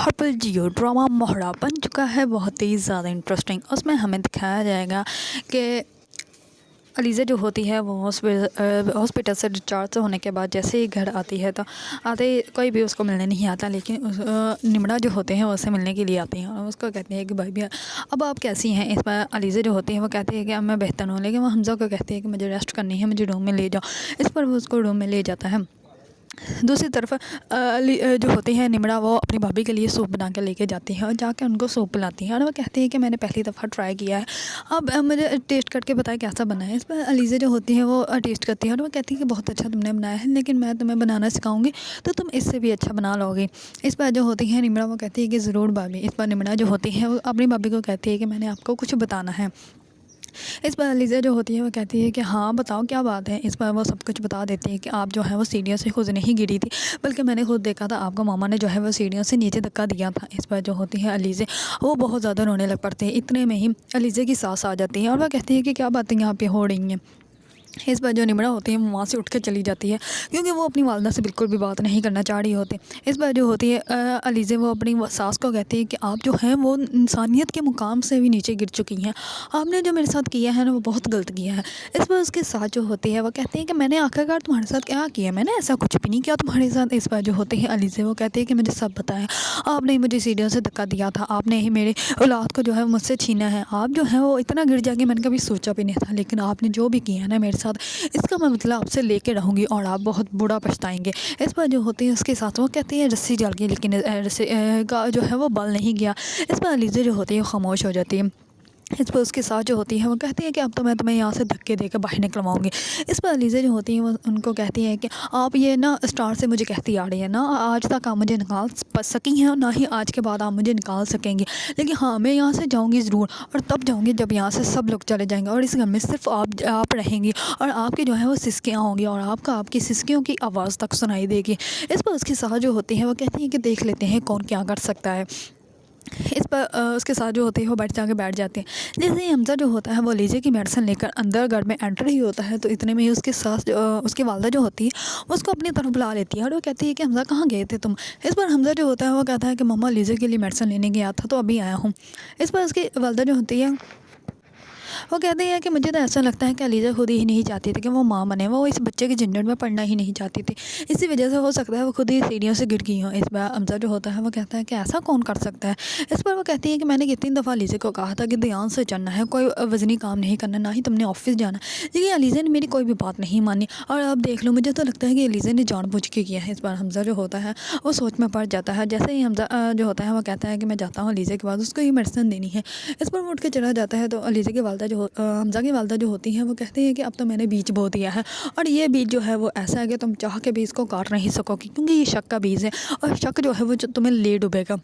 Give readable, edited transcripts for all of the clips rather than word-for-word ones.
हर्पल जियो drama मोहरा बन चुका है बहुत ही ज़्यादा इंटरेस्टिंग। उसमें हमें दिखाया जाएगा कि अलीज़ा जो होती है वो हॉस्पिटल से डिस्चार्ज होने के बाद जैसे ही घर आती है तो आते ही कोई भी उसको मिलने नहीं आता, लेकिन निमड़ा जो होते हैं वो उससे मिलने के लिए आते हैं और उसको कहते हैं कि भाई भी अब आप कैसी हैं। इस पर अलीज़ा जो होती है वो कहती है कि अब मैं बेहतर हूँ, लेकिन वो हमज़ा को कहती है कि मुझे रेस्ट करनी है, मुझे रूम में ले जाओ। इस पर वो उसको रूम में ले जाता है। दूसरी तरफ जो होती है निमड़ा, वो अपनी भाभी के लिए सूप बना के लेके जाती है और जाके उनको सूप पिलाती है और वो कहती है कि मैंने पहली दफ़ा ट्राई किया है, अब मुझे टेस्ट करके बताएं कैसा बना है। इस पर अलीज़ा जो होती है वो टेस्ट करती है और वो कहती है कि बहुत अच्छा तुमने बनाया है, लेकिन मैं तुम्हें बनाना सिखाऊंगी तो तुम इससे भी अच्छा बना लोगी। इस पर जो होती है निमड़ा वो कहती है कि ज़रूर भाभी। इस पर निमड़ा जो होती है वो अपनी भाभी को कहती है कि मैंने आपको कुछ बताना है। इस पर अलीज़ा जो होती है वो कहती है कि हाँ बताओ क्या बात है। इस पर वो सब कुछ बता देती है कि आप जो है वो सीढ़ियों से खुद नहीं गिरी थी, बल्कि मैंने खुद देखा था, आपका मामा ने जो है वो सीढ़ियों से नीचे धक्का दिया था। इस पर जो होती है अलीज़ा वो बहुत ज़्यादा रोने लग पड़ती है। इतने में ही अलीज़ा की सास आ जाती है और वह कहती है कि क्या बातें यहाँ पे हो रही हैं। इस पर जो निमड़ा होती है वो वहाँ से उठ के चली जाती है, क्योंकि वो अपनी वालदा से बिल्कुल भी बात नहीं करना चाह रही होती। इस पर जो होती है अलीज़ा वो अपनी सास को कहती है कि आप जो हैं वो इंसानियत के मुकाम से भी नीचे गिर चुकी हैं, आपने जो मेरे साथ किया है ना वो बहुत गलत किया है। इस पर उसके साथ जो होती है वो कहती है कि मैंने आखिरकार तुम्हारे साथ क्या किया, मैंने ऐसा कुछ भी नहीं किया तुम्हारे साथ। इस पर जो होती है अलीज़ा वो कहती है कि मुझे सब बताया, आपने ही मुझे सीढ़ियों से धक्का दिया था, आपने ही मेरे औलाद को जो है मुझसे छीना है, आप जो है वो इतना गिर जाके मैंने कभी सोचा भी नहीं था, लेकिन आपने जो भी किया है ना मेरे साथ, इसका मैं मतलब आपसे लेके रहूँगी और आप बहुत बुरा पछताएंगे। इस पर जो होती है उसके साथ वो कहती है रस्सी जल गई, लेकिन रस्सी का जो है वो बल नहीं गया। इस पर अलीज़ा जो होती है खामोश हो जाती है। इस पर उसके साथ जो होती है वो कहती है कि अब तो मैं तुम्हें यहाँ से धक्के देकर बाहर निकलवाऊंगी। इस पर अलीज़ा जो होती है वो उनको कहती है कि आप ये ना स्टार्ट से मुझे कहती आ रही है ना, आज तक आप मुझे निकाल सकी हैं और ना ही आज के बाद आप मुझे निकाल सकेंगी, लेकिन हाँ मैं यहाँ से जाऊँगी ज़रूर, और तब जाऊँगी जब यहाँ से सब लोग चले जाएंगे और इस घर में सिर्फ आप रहेंगी और आपकी जो है वो सिसकियाँ होंगी और आपकी सिसकियों की आवाज़ तक सुनाई देगी। इस पर उसके साथ जो होती है वो कहती है कि देख लेते हैं कौन क्या कर सकता है। इस पर उसके साथ जो होते हैं वो बैठ जाते हैं। जैसे ही हमज़ा जो होता है वो लीजे की मेडिसिन लेकर अंदर घर में एंटर ही होता है, तो इतने में ही उसके साथ उसकी वालदा जो होती है वो उसको अपनी तरफ बुला लेती है और वो कहती है कि हमज़ा कहाँ गए थे तुम। इस पर हमज़ा जो होता है वो कहता है कि मम्मा लीजे के लिए मेडिसिन लेने गया था तो अभी आया हूँ। इस पर उसकी वालदा जो होती है वो कहती है कि मुझे तो ऐसा लगता है कि अलीज़ा खुद ही नहीं चाहती थी कि वो माँ बने, वो इस बच्चे के झंझट में पड़ना ही नहीं चाहती थी, इसी वजह से हो सकता है वो खुद ही सीढ़ियों से गिर गई हो। इस बार हमज़ा जो होता है वो कहता है कि ऐसा कौन कर सकता है। इस पर वो कहती है कि मैंने कितनी दफ़ा अलीज़ा को कहा था कि ध्यान से चलना है, कोई वज़नी काम नहीं करना, ना ही तुमने ऑफिस जाना, लेकिन अलीज़ा ने मेरी कोई भी बात नहीं मानी और अब देख लो मुझे तो लगता है कि अलीज़ा ने जानबूझ के किया है। इस बार हमज़ा जो होता है वो सोच में पड़ जाता है। जैसे ही हमज़ा जो होता है वो कहता है कि मैं जाता हूँ अलीज़ा के बाद उसको ये मेडिसिन देनी है। इस पर वो उठ के चला जाता है, तो अलीज़ा की वालदा जो हमज़ा की वालदा जो होती हैं वो कहती है कि अब तो मैंने बीज बो दिया है और ये बीज जो है वो ऐसा है कि तुम चाह के भी इसको काट नहीं सकोगी, क्योंकि ये शक का बीज है और शक जो है वो जो तुम्हें ले डूबेगा।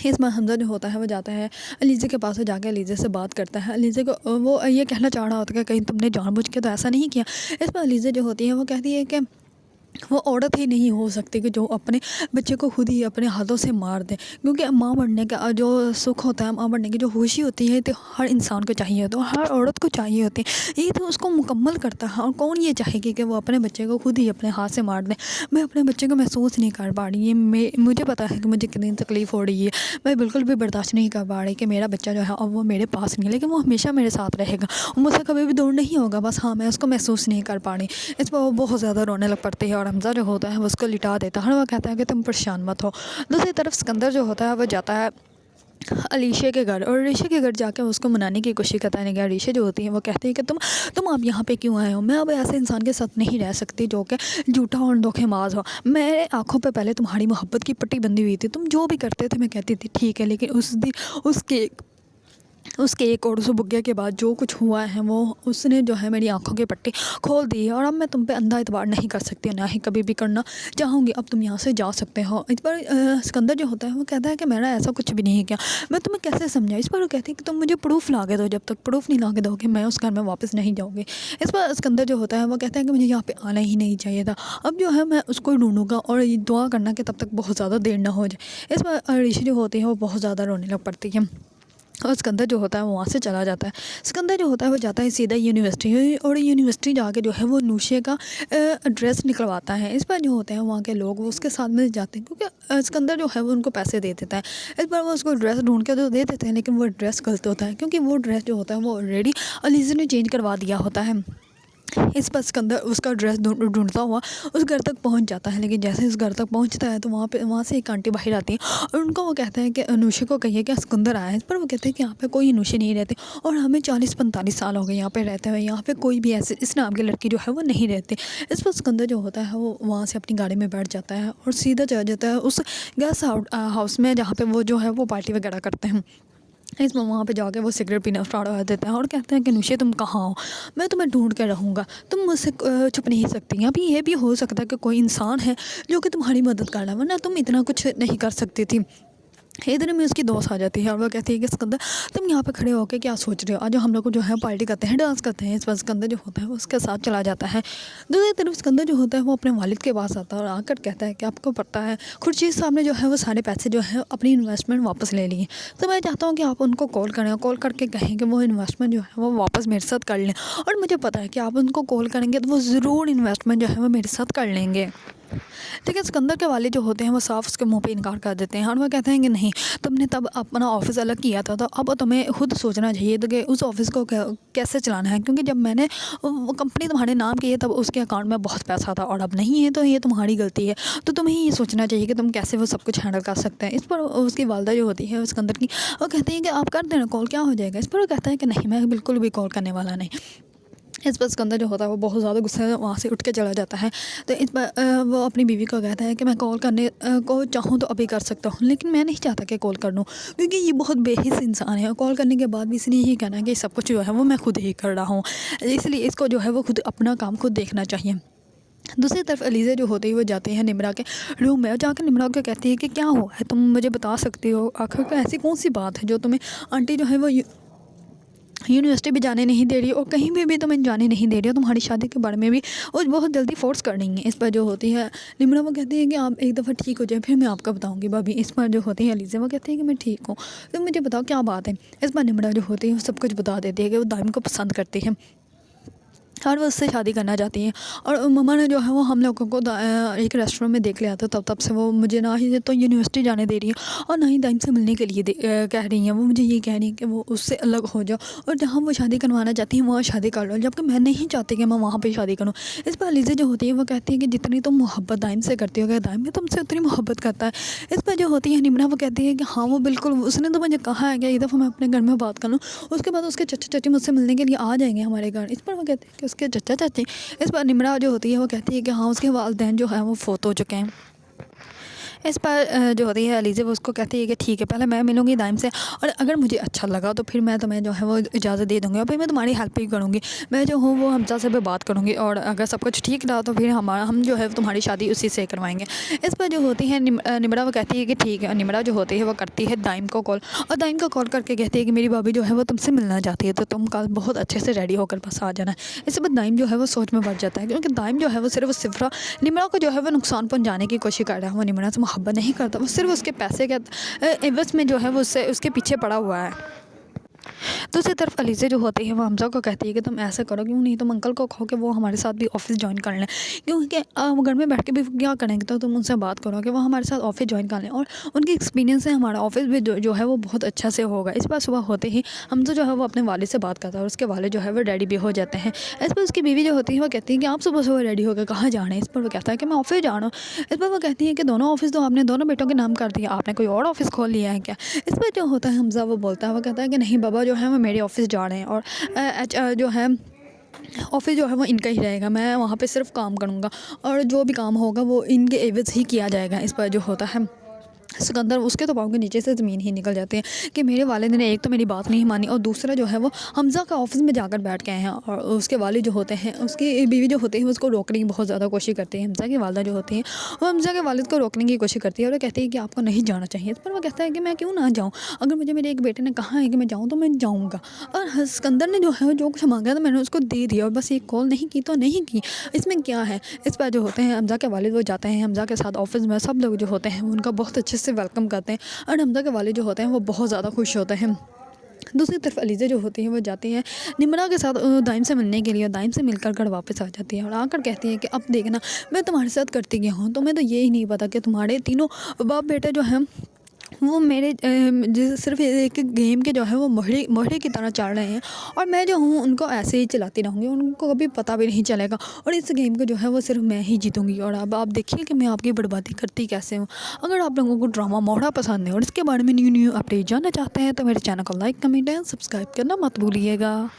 इस बार हमज़ा जो होता है वो जाता है अलीज़ा के पास, जाके अलीज़ा से बात करता है। अलीज़ा को वो ये कहना चाह रहा होता है कि कहीं तुमने जानबूझ के तो ऐसा नहीं किया। इस पर अलीज़ा जो होती है वो कहती है कि वो औरत ही नहीं हो सकती कि जो अपने बच्चे को खुद ही अपने हाथों से मार दे, क्योंकि माँ बनने का जो सुख होता है, माँ बनने की जो खुशी होती है, तो हर इंसान को चाहिए होती है, हर औरत को चाहिए होती है, ये तो उसको मुकम्मल करता है। और कौन ये चाहेगी कि वो अपने बच्चे को खुद ही अपने हाथ से मार दे। मैं अपने बच्चे को महसूस नहीं कर पा रही, ये मुझे पता है कि मुझे कितनी तकलीफ़ हो रही है, मैं बिल्कुल भी बर्दाश्त नहीं कर पा रही कि मेरा बच्चा जो है अब वो मेरे पास नहीं है, लेकिन वो हमेशा मेरे साथ रहेगा, वो मुझसे कभी भी दूर नहीं होगा, बस हाँ मैं उसको महसूस नहीं कर पा रही। इस पर वो बहुत ज़्यादा रोने लग पड़ती है और हमज़ा जो होता है वो उसको लिटा देता है और वो कहता है कि तुम परेशान मत हो। दूसरी तरफ सिकंदर जो होता है वो जाता है अलीशा के घर और अलीशा के घर जाकर उसको मनाने की कोशिश करता है। अलीशा जो होती है वो कहती है कि तुम आप यहाँ पे क्यों आए हो, मैं अब ऐसे इंसान के साथ नहीं रह सकती जो कि झूठा और धोखेबाज हो। मेरे आंखों पे पहले तुम्हारी मोहब्बत की पट्टी बंधी हुई थी, तुम जो भी करते थे मैं कहती थी ठीक है, लेकिन उस दिन उसके एक और उस बुग्गे के बाद जो कुछ हुआ है वो उसने जो है मेरी आंखों की पट्टी खोल दी है और अब मैं तुम पे अंधा एतबार नहीं कर सकती, ना ही कभी भी करना चाहूँगी। अब तुम यहाँ से जा सकते हो। इस पर सिकंदर जो होता है वो कहता है कि मैंने ऐसा कुछ भी नहीं किया, मैं तुम्हें कैसे समझा। इस पर वो कहती है कि तुम मुझे प्रूफ ला के दो, जब तक प्रूफ नहीं ला के दोगे मैं उस घर में वापस नहीं जाऊँगी। इस पर सिकंदर जो होता है वो कहता है कि मुझे यहाँ पर आना ही नहीं चाहिए था, अब जो है मैं उसको ढूंढूंगा और ये दुआ करना कि तब तक बहुत ज़्यादा देर ना हो जाए। इस पर ऋषि जो होती है वो बहुत ज़्यादा रोने लग पड़ती है और सिकंदर जो होता है वो वहाँ से चला जाता है। सिकंदर जो होता है वो जाता है सीधा यूनिवर्सिटी, और यूनिवर्सिटी जाके जो है वो नूशे का एड्रेस निकलवाता है। इस पर जो होते हैं वहाँ के लोग वो उसके साथ में जाते हैं, क्योंकि सिकंदर जो है वो उनको पैसे दे देता है। इस बार वो उसको ड्रेस ढूंढ के तो दे देते हैं, लेकिन वो ड्रेस गलत होता है, क्योंकि वो ड्रेस जो होता है वो ऑलरेडी अलीज़ा ने चेंज करवा दिया होता है। इस पर सिकंदर उसका ड्रेस ढूंढता हुआ उस घर तक पहुंच जाता है, लेकिन जैसे उस घर तक पहुंचता है तो वहाँ से एक आंटी बाहर आती है और उनको वो कहते हैं कि अनुषा को कहिए कि सिकंदर आया है। इस पर वो कहते हैं कि यहाँ पे कोई अनुषा नहीं रहती, और हमें 40-45 साल हो गए यहाँ पे रहते हुए, यहाँ पे कोई भी ऐसे इस नाम की लड़की जो है वो नहीं रहती। इस पर सिकंदर जो होता है वो वहाँ से अपनी गाड़ी में बैठ जाता है और सीधा चला जाता है उस गेस्ट हाउस में, जहाँ पे वो जो है वो पार्टी वगैरह करते हैं। इसमें वहाँ पे जाके वो सिगरेट पीना स्टार्ट कर देते हैं और कहते हैं कि नुशे तुम कहाँ हो, मैं तुम्हें ढूंढ के रहूँगा, तुम मुझसे छुप नहीं सकती। अभी ये भी हो सकता है कि कोई इंसान है जो कि तुम्हारी मदद कर रहा है, वरना तुम इतना कुछ नहीं कर सकती थी। इधर में उसकी दोस्त आ जाती है और वो कहती है कि सिकंदर तुम यहाँ पे खड़े होकर क्या सोच रहे हो, आज हम लोग को जो है पार्टी करते हैं, डांस करते हैं। इस पर सिकंदर जो होता है वो उसके साथ चला जाता है। दूसरी तरफ सिकंदर जो होता है वो अपने वालिद के पास आता है और आकर कहता है कि आपको पता है खुर्शीद साहब ने जो है वो सारे पैसे जो है अपनी इन्वेस्टमेंट वापस ले लिए, तो मैं चाहता हूँ कि आप उनको कॉल करें, कॉल करके कहें कि वो इन्वेस्टमेंट जो है वो वापस मेरे साथ कर लें। और मुझे पता है कि आप उनको कॉल करेंगे तो वो ज़रूर इन्वेस्टमेंट जो है वो मेरे साथ कर लेंगे। लेकिन सिकंदर के वाले जो होते हैं वो साफ उसके मुंह पे इनकार कर देते हैं और वो कहते हैं कि नहीं, तुमने तब अपना ऑफिस अलग किया था, तो अब तुम्हें खुद सोचना चाहिए तो कि उस ऑफिस को कैसे चलाना है, क्योंकि जब मैंने वो कंपनी तुम्हारे नाम की है तब उसके अकाउंट में बहुत पैसा था और अब नहीं है, तो ये तुम्हारी गलती है, तो तुम्हें ये सोचना चाहिए कि तुम कैसे वो सब कुछ हैंडल कर सकते हैं। इस पर उसकी वालदा जो होती है सिकंदर की, वो कहती है कि आप कर देना कॉल, क्या हो जाएगा। इस पर वो कहता है कि नहीं, मैं बिल्कुल भी कॉल करने वाला नहीं। इस पर सिकंदर जो होता है वो बहुत ज़्यादा गुस्से में वहाँ से उठ के चला जाता है। तो इस पर वो अपनी बीवी को कहता है कि मैं कॉल करने को चाहूँ तो अभी कर सकता हूँ, लेकिन मैं नहीं चाहता कि कॉल कर लूँ, क्योंकि ये बहुत बेहिस इंसान है। कॉल करने के बाद भी इसने यही कहना है कि सब कुछ जो है वो मैं खुद ही कर रहा हूँ, इसलिए इसको जो है वो खुद अपना काम खुद देखना चाहिए। दूसरी तरफ अलीज़ा जो होती है वो जाती है निम्रा के रूम में और जाकर निम्रा को कहती है कि क्या हुआ है, तुम मुझे बता सकती हो, आखिर ऐसी कौन सी बात है जो तुम्हें आंटी जो है वो यूनिवर्सिटी भी जाने नहीं दे रही और कहीं भी तुम्हें जाने नहीं दे रही, और तुम्हारी शादी के बारे में भी वो बहुत जल्दी फोर्स कर रही है। इस पर जो होती है निम्रा वो कहती है कि आप एक दफ़ा ठीक हो जाए फिर मैं आपको बताऊंगी भाभी। इस पर जो होती है अलीज़ा वो कहती है कि मैं ठीक हूँ, तो मुझे बताओ क्या बात है। इस पर निम्रा जो होती है वो सब कुछ बता देती है कि वो दाइम को पसंद करती है और वो उससे शादी करना चाहती हैं। और मम्मा ने जो है वो हम लोगों को एक रेस्टोरेंट में देख लिया था, तब से वो मुझे ना ही तो यूनिवर्सिटी जाने दे रही है और ना ही दाइम से मिलने के लिए कह रही हैं। वो मुझे ये कह रही हैं कि वो उससे अलग हो जाओ और जहाँ वो शादी करवाना चाहती हैं वहाँ शादी कर लो, जबकि मैं नहीं चाहती कि मैं वहाँ पर शादी करूँ। इस पर अलीज़ा जो होती है वो कहती है कि जितनी तुम मोहब्बत दाइम से करती हो, दाइम भी तुमसे उतनी मोहब्बत करता है। इस पर जो होती है निम्रा वो कहती है कि हाँ वो बिल्कुल, उसने तो मुझे कहा है कि एक दफ़ा मैं अपने घर में बात कर लूँ, उसके बाद उसके चचा चाची मुझसे मिलने के लिए आ जाएंगे हमारे घर। इस पर वो कहते हैं कि उसके चचा चाची, इस पर निम्रा जो होती है वो कहती है कि हाँ उसके वालिदैन जो है वो फोत हो चुके हैं। इस पर जो होती है अलीज़ा वो उसको कहती है कि ठीक है, पहले मैं मिलूँगी दाइम से और अगर मुझे अच्छा लगा तो फिर मैं तुम्हें जो है वो इजाज़त दे दूँगी और फिर मैं तुम्हारी हेल्प भी करूँगी। मैं जो हूँ वो हमजा से भी बात करूँगी और अगर सब कुछ ठीक रहा तो फिर हम जो है तुम्हारी शादी उसी से करवाएंगे। इस पर जो होती है निम्रा वो कहती है कि ठीक है। निम्रा जो होती है वो करती है दाइम को कॉल और दाइम को कॉल करके कहती है कि मेरी भाभी जो है वो तुमसे मिलना चाहती है, तो तुम कल बहुत अच्छे से रेडी होकर बस आ जाना। इसके बाद दाइम जो है वो सोच में बढ़ जाता है, क्योंकि दाइम जो है वो सिर्फ निम्रा को जो है वो नुकसान पहुँचाने की कोशिश कर रहा है। वो निम्रा से मोहब्बत नहीं करता, वो सिर्फ उसके पैसे के एवज में जो है वो उसके पीछे पड़ा हुआ है। दूसरी तरफ अलीज़ा जो होती है वो हमजा को कहती है कि तुम ऐसा करो, क्यों नहीं तुम अंकल को कहो कि वो हमारे साथ भी ऑफिस ज्वाइन कर लें, क्योंकि घर में बैठ के भी क्या करेंगे, तो तुम उनसे बात करो कि वो हमारे साथ ऑफिस ज्वाइन कर लें और उनकी एक्सपीरियंस से हमारा ऑफिस भी जो है वो बहुत अच्छा से होगा। इस बार सुबह होते ही हमजा जो है वो अपने वालिद से बात करता है और उसके वालिद जो है वो रेडी भी हो जाते हैं। इस पर उसकी बीवी जो होती है वो कहती है कि आप सुबह सुबह रेडी होकर कहाँ जा रहे हैं। इस पर वो कहता है कि मैं ऑफिस जा रहा हूँ। इस पर वो कहती है कि दोनों ऑफिस तो आपने दोनों बेटों के नाम कर दिया, आपने कोई और ऑफिस खोल लिया है क्या। इस पर जो होता है हमजा वो बोलता है, वो कहता है कि नहीं बाबा जो है वो मेरे ऑफिस जा रहे हैं और जो है ऑफिस जो है वो इनका ही रहेगा, मैं वहाँ पे सिर्फ काम करूँगा और जो भी काम होगा वो इनके एवज ही किया जाएगा। इस पर जो होता है सिकंदर उसके तो पाँव के नीचे से ज़मीन ही निकल जाते हैं कि मेरे वालिद ने एक तो मेरी बात नहीं मानी और दूसरा जो है वो हमजा का ऑफिस में जाकर बैठ गए हैं और उसके वालिद जो होते हैं उसकी बीवी जो होती है उसको रोकने की बहुत ज़्यादा कोशिश करती है। हमजा की वालदा जो होती है वो हमजा के वालिद को रोकने की कोशिश करती है और वो कहती है कि आपको नहीं जाना चाहिए। इस पर वो कहता है कि मैं क्यों ना जाऊँ, अगर मुझे मेरे एक बेटे ने कहा है कि मैं जाऊँ तो मैं जाऊँगा। और सिकंदर ने जो है जो कुछ मांगा था मैंने उसको दे दिया और बस एक कॉल नहीं की तो नहीं की, इसमें क्या है। इस पर जो होते हैं हमजा के वालिद वो जाते हैं हमजा के साथ ऑफिस में, सब लोग जो होते हैं उनका बहुत अच्छे से वेलकम करते हैं और हमजा के वालिद जो होते हैं वो बहुत ज़्यादा खुश होते हैं। दूसरी तरफ अलीज़ा जो होती है वो जाती है निम्रा के साथ दाइम से मिलने के लिए, और दाइम से मिलकर घर वापस आ जाती है और आकर कहती है कि अब देखना मैं तुम्हारे साथ करती क्या हूँ, तुम्हें तो ये ही नहीं पता कि तुम्हारे तीनों बाप बेटे जो हैं वो मेरे सिर्फ एक गेम के जो है वो मोहरे मोहरे की तरह चल रहे हैं, और मैं जो हूँ उनको ऐसे ही चलाती रहूँगी, उनको कभी पता भी नहीं चलेगा, और इस गेम को जो है वो सिर्फ मैं ही जीतूँगी। और अब आप देखिए कि मैं आपकी बर्बादी करती कैसे हूँ। अगर आप लोगों को ड्रामा मोहरा पसंद है और इसके बारे में न्यू न्यू अपडेट जानना चाहते हैं तो मेरे चैनल को लाइक, कमेंट एंड सब्सक्राइब करना मत भूलिएगा।